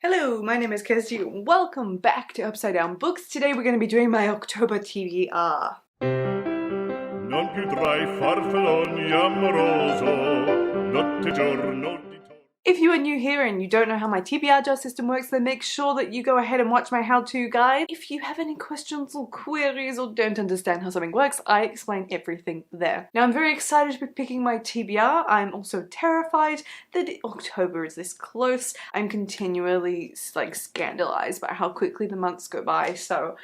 Hello, my name is Kirsty. Welcome back to Upside Down Books. Today we're going to be doing my October TBR. Non più tra I farfalloni amoroso, notte giorno di torno. If you are new here and you don't know how my TBR Jar system works, then make sure that you go ahead and watch my how-to guide. If you have any questions or queries or don't understand how something works, I explain everything there. Now I'm very excited to be picking my TBR. I'm also terrified that October is this close. I'm continually scandalized by how quickly the months go by, so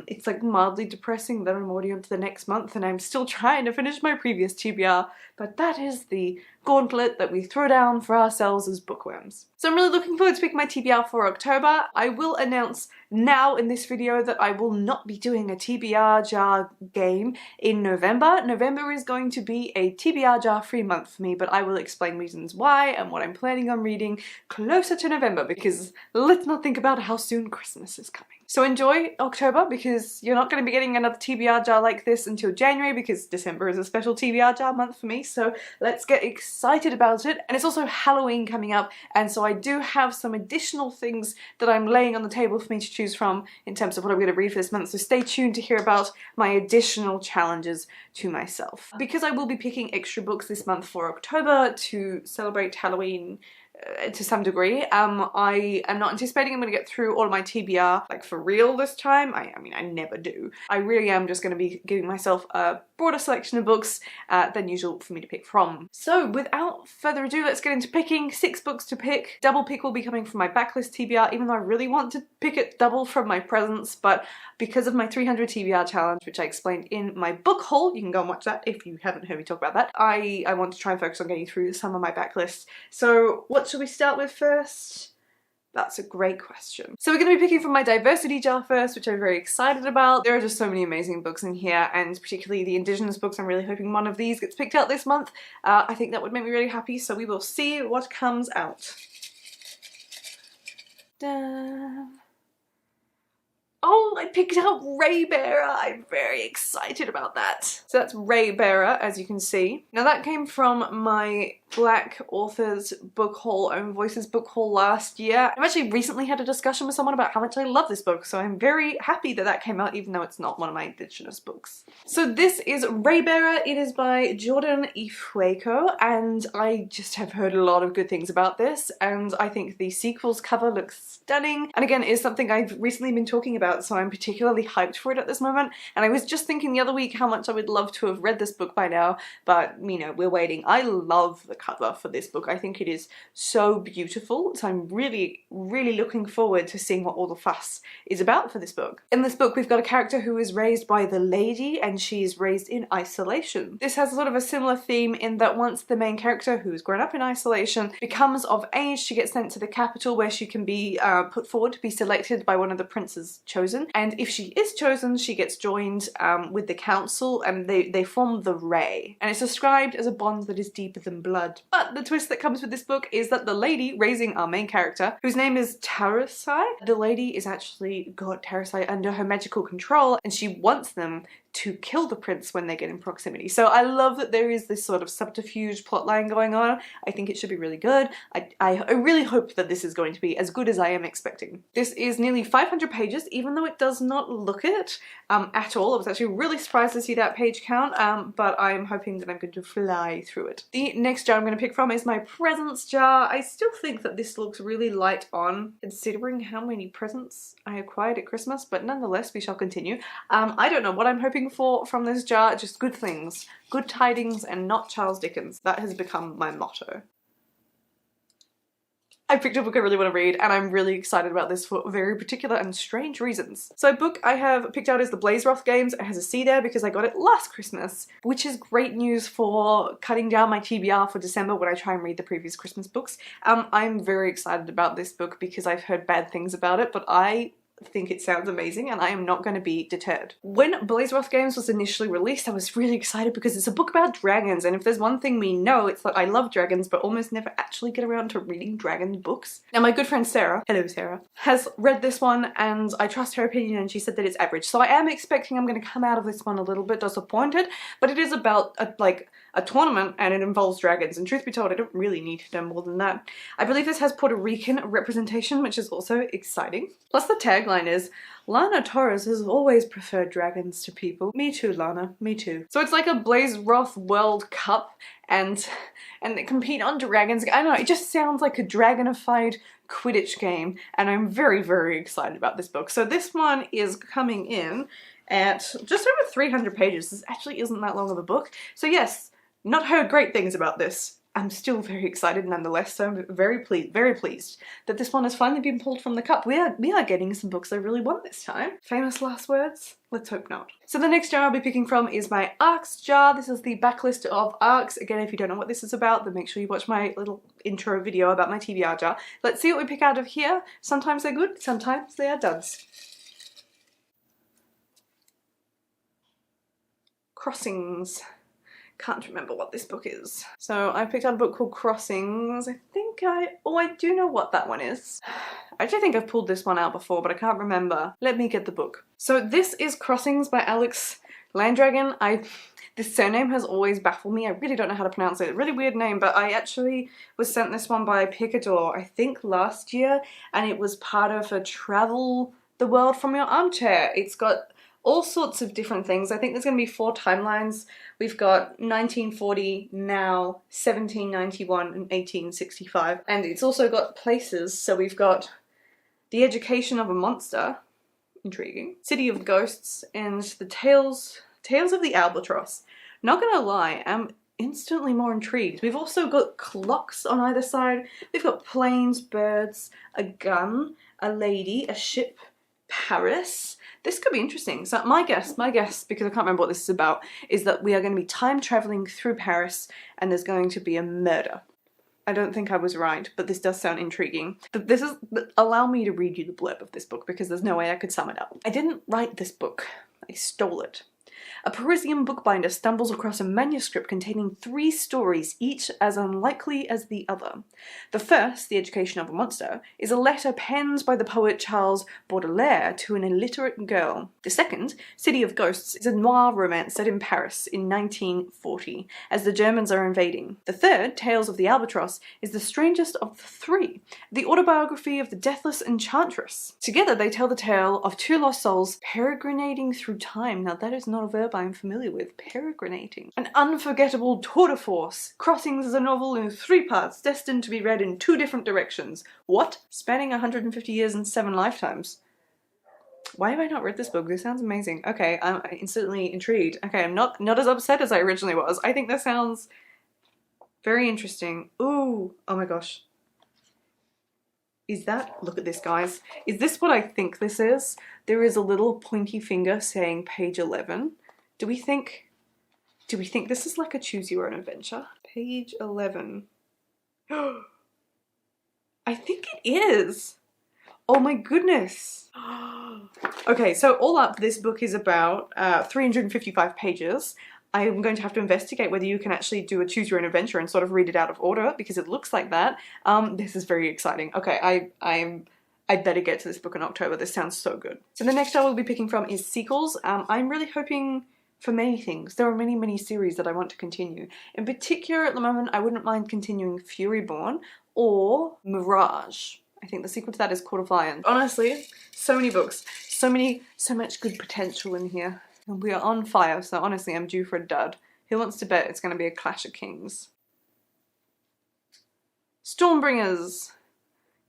it's like mildly depressing that I'm already on to the next month and I'm still trying to finish my previous TBR, but that is the gauntlet that we throw down for ourselves as bookworms. So I'm really looking forward to picking my TBR for October. I will announce now in this video that I will not be doing a TBR Jar game in November. November is going to be a TBR Jar free month for me, but I will explain reasons why and what I'm planning on reading closer to November, because let's not think about how soon Christmas is coming. So enjoy October, because you're not going to be getting another TBR Jar like this until January, because December is a special TBR Jar month for me, so let's get excited about it. And it's also Halloween coming up, and so I do have some additional things that I'm laying on the table for me to choose from in terms of what I'm going to read for this month, so stay tuned to hear about my additional challenges to myself. Because I will be picking extra books this month for October to celebrate Halloween to some degree, I am not anticipating I'm going to get through all of my TBR like for real this time. I mean, I never do. I really am just going to be giving myself a broader selection of books than usual for me to pick from. So without further ado, let's get into picking. 6 books to pick. Double pick will be coming from my backlist TBR, even though I really want to pick it double from my presents, but because of my 300 TBR challenge, which I explained in my book haul, you can go and watch that if you haven't heard me talk about that, I want to try and focus on getting through some of my backlist. So what should we start with first? That's a great question. So we're going to be picking from my diversity jar first, which I'm very excited about. There are just so many amazing books in here, and particularly the Indigenous books. I'm really hoping one of these gets picked out this month. I think that would make me really happy, so we will see what comes out. Da. Oh, I picked out Raybearer! I'm very excited about that. So that's Raybearer, as you can see. Now that came from my Black Authors book haul, Own Voices book haul last year. I've actually recently had a discussion with someone about how much I love this book, so I'm very happy that that came out, even though it's not one of my Indigenous books. So this is Raybearer. It is by Jordan Ifueko, and I just have heard a lot of good things about this, and I think the sequel's cover looks stunning, and again, it is something I've recently been talking about, so I'm particularly hyped for it at this moment. And I was just thinking the other week how much I would love to have read this book by now, but you know, we're waiting. I love the cover for this book. I think it is so beautiful, so I'm really looking forward to seeing what all the fuss is about for this book. In this book we've got a character who is raised by the lady, and she is raised in isolation. This has sort of a similar theme in that once the main character, who has grown up in isolation, becomes of age, she gets sent to the capital where she can be put forward to be selected by one of the princes chosen, and if she is chosen she gets joined with the council, and they form the Ray, and it's described as a bond that is deeper than blood. But the twist that comes with this book is that the lady raising our main character, whose name is Tarasai, the lady is actually got Tarasai under her magical control, and she wants them to kill the prince when they get in proximity. So I love that there is this sort of subterfuge plotline going on. I think it should be really good. I really hope that this is going to be as good as I am expecting. This is nearly 500 pages, even though it does not look it at all. I was actually really surprised to see that page count, but I'm hoping that I'm going to fly through it. The next jar I'm going to pick from is my presents jar. I still think that this looks really light on, considering how many presents I acquired at Christmas, but nonetheless, we shall continue. I don't know what I'm hoping for from this jar, just good things, good tidings, and not Charles Dickens. That has become my motto. I picked a book I really want to read, and I'm really excited about this for very particular and strange reasons. So a book I have picked out is the Blazeroth Games. It has a C there because I got it last Christmas, which is great news for cutting down my TBR for December when I try and read the previous Christmas books. I'm very excited about this book because I've heard bad things about it, but I think it sounds amazing and I am not going to be deterred. When Blazeroth Games was initially released, I was really excited because it's a book about dragons, and if there's one thing we know, it's that I love dragons but almost never actually get around to reading dragon books. Now my good friend Sarah, hello Sarah, has read this one and I trust her opinion, and she said that it's average. So I am expecting I'm going to come out of this one a little bit disappointed, but it is about a tournament and it involves dragons, and truth be told I don't really need to know more than that. I believe this has Puerto Rican representation, which is also exciting. Plus the tagline is, Lana Torres has always preferred dragons to people. Me too, Lana, me too. So it's like a Blaze Roth World Cup and they compete on dragons. I don't know, it just sounds like a dragonified Quidditch game, and I'm very, very excited about this book. So this one is coming in at just over 300 pages. This actually isn't that long of a book. So yes, not heard great things about this. I'm still very excited nonetheless, so I'm very pleased that this one has finally been pulled from the cup. We are getting some books I really want this time. Famous last words? Let's hope not. So the next jar I'll be picking from is my ARCs jar. This is the backlist of ARCs. Again, if you don't know what this is about, then make sure you watch my little intro video about my TBR jar. Let's see what we pick out of here. Sometimes they're good, sometimes they are duds. Crossings. Can't remember what this book is. So I picked out a book called Crossings. I do know what that one is. I actually think I've pulled this one out before, but I can't remember. Let me get the book. So this is Crossings by Alex Landragon. This surname has always baffled me. I really don't know how to pronounce it. A really weird name, but I actually was sent this one by Picador, I think last year, and it was part of a Travel the World from Your Armchair. It's got all sorts of different things. I think there's going to be 4 timelines. We've got 1940, now, 1791, and 1865. And it's also got places, so we've got The Education of a Monster, intriguing, City of Ghosts, and the Tales of the Albatross. Not gonna lie, I'm instantly more intrigued. We've also got clocks on either side. We've got planes, birds, a gun, a lady, a ship, Paris. This could be interesting. So my guess, because I can't remember what this is about, is that we are going to be time traveling through Paris and there's going to be a murder. I don't think I was right, but this does sound intriguing. Allow me to read you the blurb of this book because there's no way I could sum it up. I didn't write this book. I stole it. A Parisian bookbinder stumbles across a manuscript containing 3 stories, each as unlikely as the other. The first, The Education of a Monster, is a letter penned by the poet Charles Baudelaire to an illiterate girl. The second, City of Ghosts, is a noir romance set in Paris in 1940, as the Germans are invading. The third, Tales of the Albatross, is the strangest of the 3, the autobiography of the deathless Enchantress. Together they tell the tale of 2 lost souls peregrinating through time. Now that is not a verb I'm familiar with. Peregrinating. An unforgettable tour de force. Crossings is a novel in 3 parts, destined to be read in 2 different directions. What? Spanning 150 years and 7 lifetimes. Why have I not read this book? This sounds amazing. Okay, I'm instantly intrigued. Okay, I'm not as upset as I originally was. I think this sounds very interesting. Ooh, oh my gosh. Is that, look at this guys, is this what I think this is? There is a little pointy finger saying page 11. Do we think this is like a choose your own adventure? Page 11. I think it is. Oh my goodness. Okay, so all up, this book is about 355 pages. I am going to have to investigate whether you can actually do a choose your own adventure and sort of read it out of order, because it looks like that. This is very exciting. Okay, I better get to this book in October. This sounds so good. So the next I will be picking from is sequels. I'm really hoping for many things. There are many series that I want to continue. In particular, at the moment, I wouldn't mind continuing Furyborn or Mirage. I think the sequel to that is Court of Lions. Honestly, so many books, so much good potential in here. And we are on fire, so honestly, I'm due for a dud. Who wants to bet it's going to be a Clash of Kings? Stormbringers.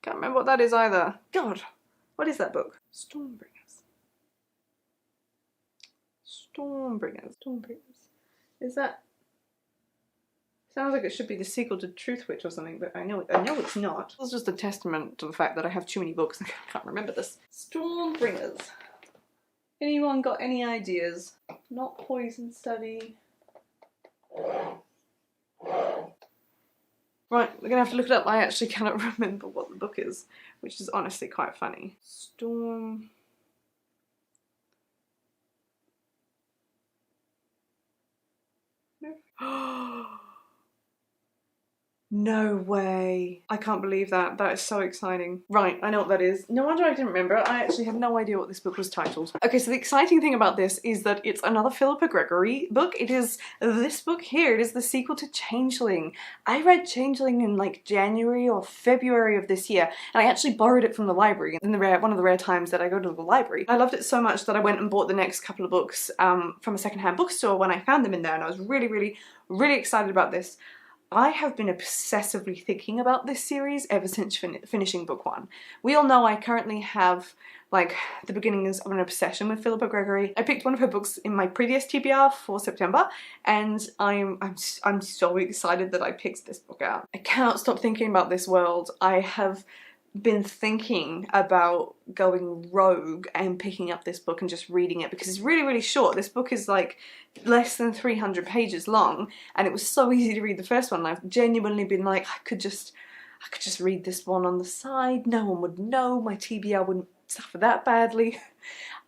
Can't remember what that is either. God, what is that book? Stormbringers. Is that... Sounds like it should be the sequel to Truth Witch or something, but I know it's not. It's just a testament to the fact that I have too many books and I can't remember this. Stormbringers. Anyone got any ideas? Not Poison Study. Right, we're gonna have to look it up. I actually cannot remember what the book is, which is honestly quite funny. Storm... No way. I can't believe that. That is so exciting. Right, I know what that is. No wonder I didn't remember. I actually had no idea what this book was titled. Okay, so the exciting thing about this is that it's another Philippa Gregory book. It is this book here. It is the sequel to Changeling. I read Changeling in like January or February of this year, and I actually borrowed it from the library in one of the rare times that I go to the library. I loved it so much that I went and bought the next couple of books from a secondhand bookstore when I found them in there, and I was really, really, really excited about this. I have been obsessively thinking about this series ever since finishing book one. We all know I currently have like the beginnings of an obsession with Philippa Gregory. I picked one of her books in my previous TBR for September, and I'm so excited that I picked this book out. I cannot stop thinking about this world. I have been thinking about going rogue and picking up this book and just reading it because it's really, really short. This book is like less than 300 pages long, and it was so easy to read the first one. And I've genuinely been like, I could just read this one on the side. No one would know. My TBR wouldn't suffer that badly.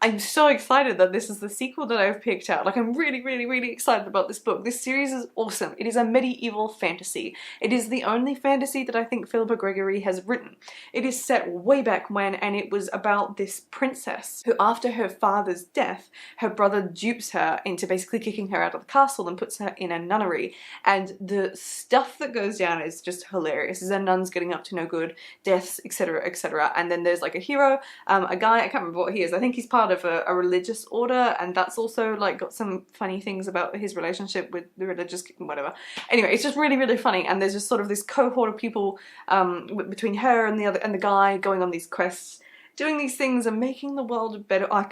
I'm so excited that this is the sequel that I've picked out. Like, I'm really, really, really excited about this book. This series is awesome. It is a medieval fantasy. It is the only fantasy that I think Philippa Gregory has written. It is set way back when, and it was about this princess who, after her father's death, her brother dupes her into basically kicking her out of the castle and puts her in a nunnery. And the stuff that goes down is just hilarious. There's a nuns getting up to no good, deaths, etc., etc. And then there's like a hero, a guy, I can't remember what he is. I think he's part of a religious order, and that's also like got some funny things about his relationship with the religious whatever. Anyway, it's just really, really funny, and there's just sort of this cohort of people between her and the guy going on these quests, doing these things and making the world better. I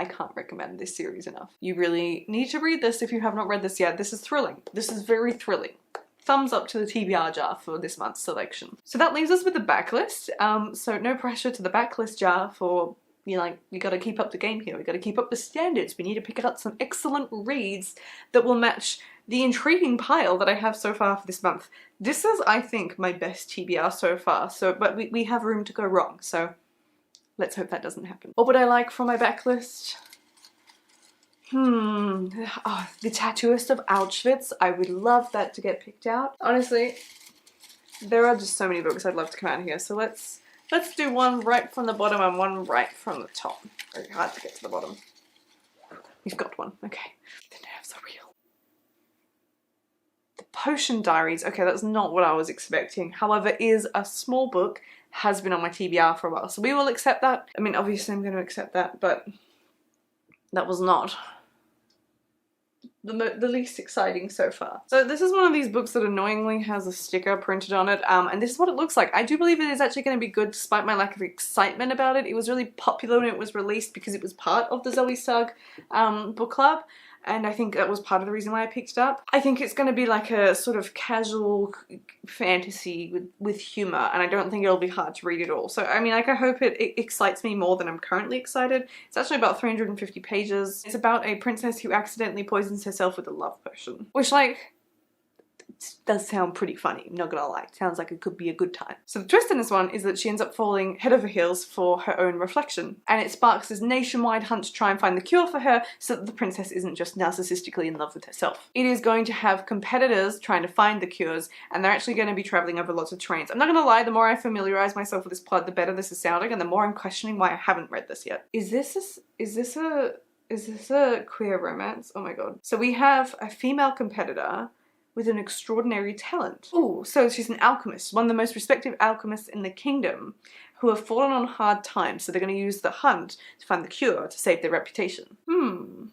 can't recommend this series enough. You really need to read this if you have not read this yet. This is thrilling. This is very thrilling. Thumbs up to the TBR jar for this month's selection. So that leaves us with the backlist. So no pressure to the backlist jar for, you know, you gotta keep up the game here. We gotta keep up the standards. We need to pick out some excellent reads that will match the intriguing pile that I have so far for this month. This is, I think, my best TBR so far. But we have room to go wrong. So let's hope that doesn't happen. What would I like from my backlist? Oh, the Tattooist of Auschwitz. I would love that to get picked out. Honestly, there are just so many books I'd love to come out here. So let's do one right from the bottom and one right from the top. Very hard to get to the bottom. We've got one. Okay. The nerves are real. The Potion Diaries. Okay, that's not what I was expecting. However, is a small book, has been on my TBR for a while. So we will accept that. I mean, obviously I'm going to accept that, but that was not the least exciting so far. So this is one of these books that annoyingly has a sticker printed on it, and this is what it looks like. I do believe it is actually going to be good despite my lack of excitement about it. It was really popular when it was released because it was part of the Zoe Sugg book club, and I think that was part of the reason why I picked it up. I think it's going to be like a sort of casual fantasy with humour, and I don't think it'll be hard to read at all. So I mean, like, I hope it excites me more than I'm currently excited. It's actually about 350 pages. It's about a princess who accidentally poisons herself with a love potion, which, like, does sound pretty funny, I'm not gonna lie. It sounds like it could be a good time. So the twist in this one is that she ends up falling head over heels for her own reflection, and it sparks this nationwide hunt to try and find the cure for her so that the princess isn't just narcissistically in love with herself. It is going to have competitors trying to find the cures, and they're actually going to be traveling over lots of terrains. I'm not gonna lie, the more I familiarize myself with this plot, the better this is sounding, and the more I'm questioning why I haven't read this yet. Is this a queer romance? Oh my god. So we have a female competitor with an extraordinary talent. Ooh, so she's an alchemist, one of the most respected alchemists in the kingdom, who have fallen on hard times, so they're going to use the hunt to find the cure to save their reputation.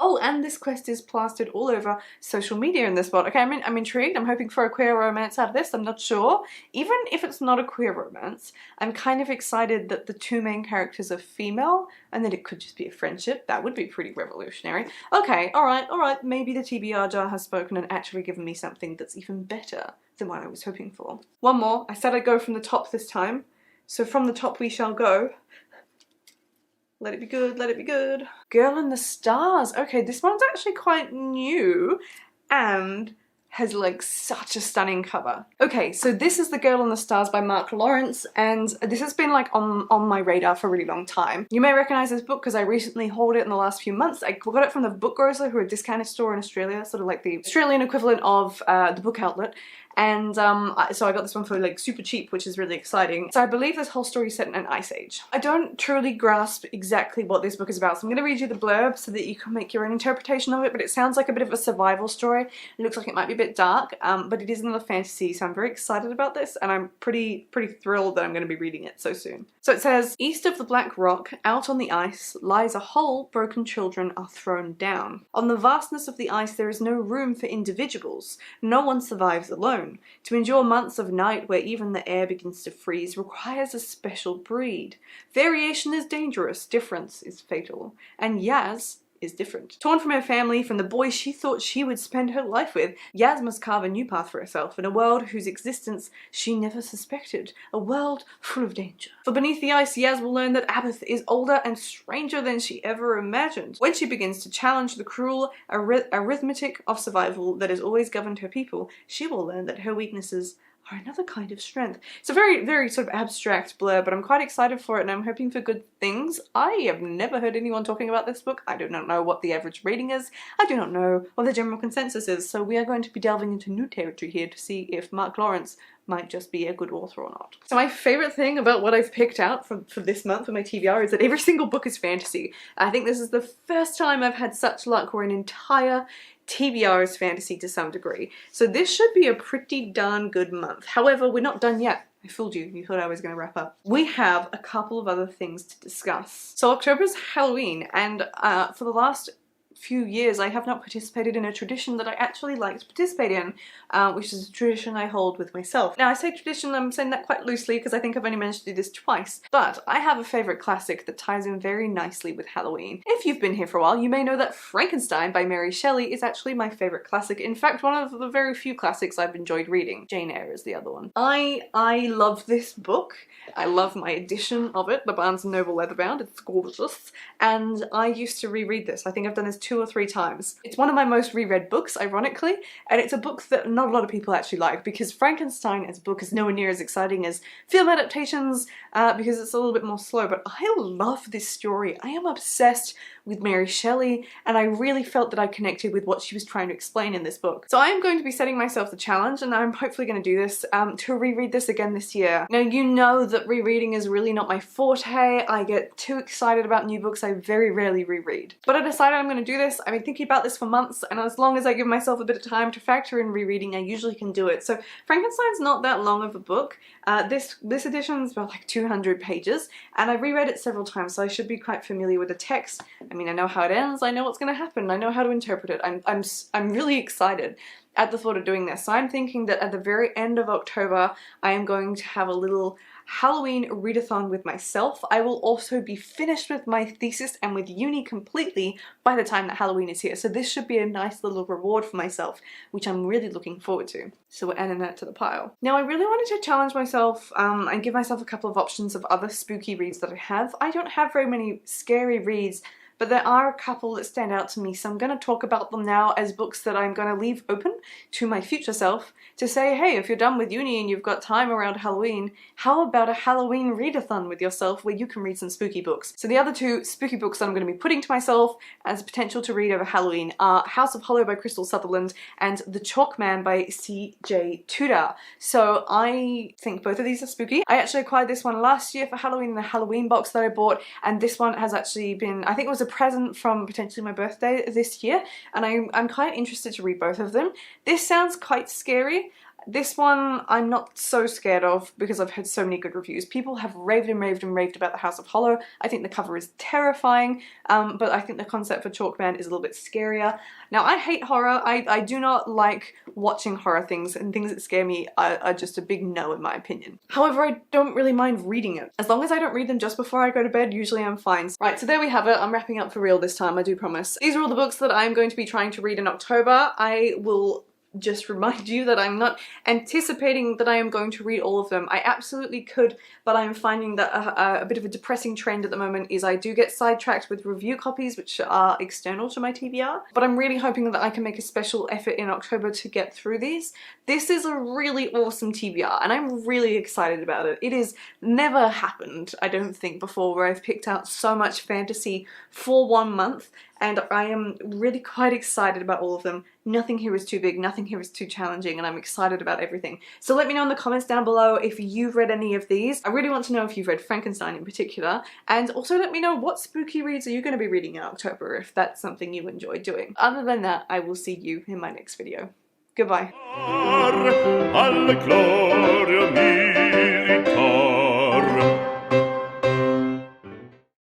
Oh, and this quest is plastered all over social media in this one. Okay, I'm intrigued. I'm hoping for a queer romance out of this. I'm not sure. Even if it's not a queer romance, I'm kind of excited that the two main characters are female and that it could just be a friendship. That would be pretty revolutionary. Okay, alright. Maybe the TBR jar has spoken and actually given me something that's even better than what I was hoping for. One more. I said I'd go from the top this time. So from the top we shall go. Let it be good, let it be good. Girl in the Stars. Okay, this one's actually quite new and has like such a stunning cover. Okay, so this is The Girl in the Stars by Mark Lawrence, and this has been like on my radar for a really long time. You may recognize this book because I recently hauled it in the last few months. I got it from the Book Grocer, who are a discounted store in Australia, sort of like the Australian equivalent of the Book Outlet. and so I got this one for like super cheap, which is really exciting. So I believe this whole story is set in an ice age. I don't truly grasp exactly what this book is about, so I'm going to read you the blurb so that you can make your own interpretation of it, but it sounds like a bit of a survival story. It looks like it might be a bit dark, but it is another fantasy, so I'm very excited about this, and I'm pretty thrilled that I'm going to be reading it so soon. So it says, east of the Black Rock, out on the ice, lies a hole broken children are thrown down. On the vastness of the ice there is no room for individuals. No one survives alone. To endure months of night where even the air begins to freeze requires a special breed. Variation is dangerous, difference is fatal. And Yaz is different. Torn from her family, from the boy she thought she would spend her life with, Yaz must carve a new path for herself in a world whose existence she never suspected. A world full of danger. For beneath the ice, Yaz will learn that Abath is older and stranger than she ever imagined. When she begins to challenge the cruel arithmetic of survival that has always governed her people, she will learn that her weaknesses are another kind of strength. It's a very sort of abstract blurb, but I'm quite excited for it and I'm hoping for good things. I have never heard anyone talking about this book. I do not know what the average rating is. I do not know what the general consensus is, so we are going to be delving into new territory here to see if Mark Lawrence might just be a good author or not. So my favourite thing about what I've picked out for this month for my TBR is that every single book is fantasy. I think this is the first time I've had such luck where an entire TBR is fantasy to some degree. So this should be a pretty darn good month. However, we're not done yet. I fooled you. You thought I was going to wrap up. We have a couple of other things to discuss. So October's Halloween, and for the last few years I have not participated in a tradition that I actually like to participate in, which is a tradition I hold with myself. Now I say tradition, I'm saying that quite loosely because I think I've only managed to do this twice, but I have a favourite classic that ties in very nicely with Halloween. If you've been here for a while, you may know that Frankenstein by Mary Shelley is actually my favourite classic. In fact, one of the very few classics I've enjoyed reading. Jane Eyre is the other one. I love this book. I love my edition of it, the Barnes & Noble leatherbound. It's gorgeous, and I used to reread this. I think I've done this 2 or 3 times. It's one of my most reread books, ironically, and it's a book that not a lot of people actually like because Frankenstein as a book is nowhere near as exciting as film adaptations because it's a little bit more slow, but I love this story. I am obsessed with Mary Shelley, and I really felt that I connected with what she was trying to explain in this book. So I am going to be setting myself the challenge, and I'm hopefully going to do this, to reread this again this year. Now, you know that rereading is really not my forte. I get too excited about new books. I very rarely reread. But I decided I'm going to do this. I've been thinking about this for months, and as long as I give myself a bit of time to factor in rereading, I usually can do it. So Frankenstein's not that long of a book. This edition is about like 200 pages, and I reread it several times, so I should be quite familiar with the text. I mean, I know how it ends, I know what's going to happen, I know how to interpret it. I'm really excited at the thought of doing this. So I'm thinking that at the very end of October, I am going to have a little Halloween readathon with myself. I will also be finished with my thesis and with uni completely by the time that Halloween is here. So this should be a nice little reward for myself, which I'm really looking forward to. So we're adding that to the pile. Now I really wanted to challenge myself and give myself a couple of options of other spooky reads that I have. I don't have very many scary reads, but there are a couple that stand out to me, so I'm going to talk about them now as books that I'm going to leave open to my future self to say, hey, if you're done with uni and you've got time around Halloween, how about a Halloween readathon with yourself where you can read some spooky books? So the other 2 spooky books that I'm going to be putting to myself as potential to read over Halloween are House of Hollow by Crystal Sutherland and The Chalk Man by C.J. Tudor. So I think both of these are spooky. I actually acquired this one last year for Halloween in the Halloween box that I bought, and this one has actually been, I think it was a present from potentially my birthday this year, and I'm quite interested to read both of them. This sounds quite scary. This one I'm not so scared of because I've heard so many good reviews. People have raved and raved and raved about the House of Hollow. I think the cover is terrifying, but I think the concept for Chalkman is a little bit scarier. Now, I hate horror. I do not like watching horror things, and things that scare me are just a big no in my opinion. However, I don't really mind reading it. As long as I don't read them just before I go to bed, usually I'm fine. Right, so there we have it. I'm wrapping up for real this time, I do promise. These are all the books that I'm going to be trying to read in October. I will just remind you that I'm not anticipating that I am going to read all of them. I absolutely could, but I'm finding that a bit of a depressing trend at the moment is I do get sidetracked with review copies which are external to my TBR, but I'm really hoping that I can make a special effort in October to get through these. This is a really awesome TBR and I'm really excited about it. It has never happened, I don't think, before where I've picked out so much fantasy for 1 month, and I am really quite excited about all of them. Nothing here is too big, nothing here is too challenging, and I'm excited about everything. So let me know in the comments down below if you've read any of these. I really want to know if you've read Frankenstein in particular, and also let me know what spooky reads are you going to be reading in October if that's something you enjoy doing. Other than that, I will see you in my next video. Goodbye. Alla gloria mia